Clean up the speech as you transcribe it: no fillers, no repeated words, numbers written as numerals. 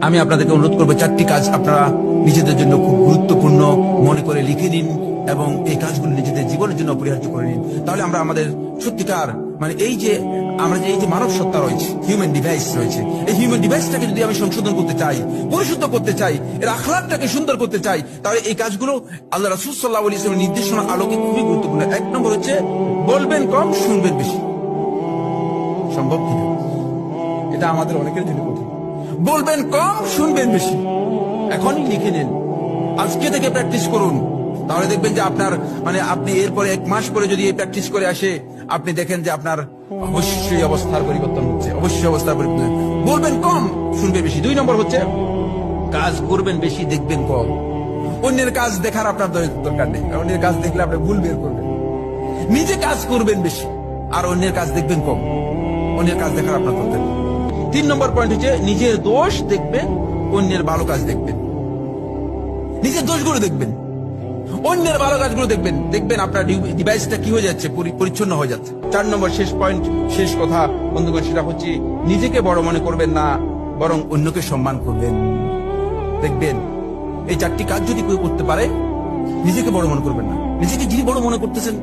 আমি আপনাদেরকে অনুরোধ করবো 4টি কাজ আপনারা নিজেদের জন্য খুব গুরুত্বপূর্ণ মনে করে লিখে নিন এবং এই কাজগুলো নিজেদের জীবনের জন্য অপরিহার্য করে নিন। তাহলে আমরা আমাদের সত্যিকার মানে এই যে মানব সত্তা রয়েছে, হিউম্যান ডিভাইস রয়েছে, এই হিউম্যান ডিভাইসটাকে যদি আমি সংশোধন করতে চাই, পরিশুদ্ধ করতে চাই, এর আখলাকটাকে সুন্দর করতে চাই, তাহলে এই কাজগুলো আল্লাহ রাসূল সাল্লাল্লাহু আলাইহি ওয়াসাল্লামের নির্দেশনা আলোকে খুবই গুরুত্বপূর্ণ। 1 নম্বর হচ্ছে বলবেন কম, শুনবেন বেশি। সম্ভব কিনা? এটা আমাদের অনেকের জন্য কঠিন। বলবেন কম, শুনবেন বেশি। এখনই লিখে নিন, আজকে থেকে প্র্যাকটিস করুন। তাহলে দেখবেন যে আপনার আপনি এরপরে 1 মাস পরে যদি এই প্র্যাকটিস করে আসে, আপনি দেখেন যে আপনার অবশ্যই অবস্থার পরিবর্তন হচ্ছে, অবশ্যই অবস্থার পরিবর্তন। বলবেন কম, শুনবেন বেশি। 2 নম্বর হচ্ছে কাজ করবেন বেশি, দেখবেন কম। অন্যের কাজ দেখার আপনার দরকার নেই, অন্যের কাজ দেখলে আপনি ভুল বের করবেন। নিজে কাজ করবেন বেশি আর অন্যের কাজ দেখবেন কম। অন্যের কাজ দেখার আপনার দরকার নেই। 3 নম্বর পয়েন্ট হচ্ছে নিজের দোষ দেখবেন, অন্যের ভালো কাজ দেখবেন। নিজের দোষগুলো দেখবেন, অন্যের ভালো কাজগুলো দেখবেন। দেখবেন আপনার ডিভাইসটা কি হয়ে যাচ্ছে, পরিচ্ছন্ন হয়ে যাচ্ছে। 4 নম্বর শেষ পয়েন্ট, শেষ কথা বন্ধুগণ, সেটা হচ্ছে নিজেকে বড় মনে করবেন না, বরং অন্যকে সম্মান করবেন। দেখবেন এই 4টি কাজ যদি কেউ করতে পারে, নিজেকে বড় মনে করবেন না। নিজেকে যিনি বড় মনে করতেছেন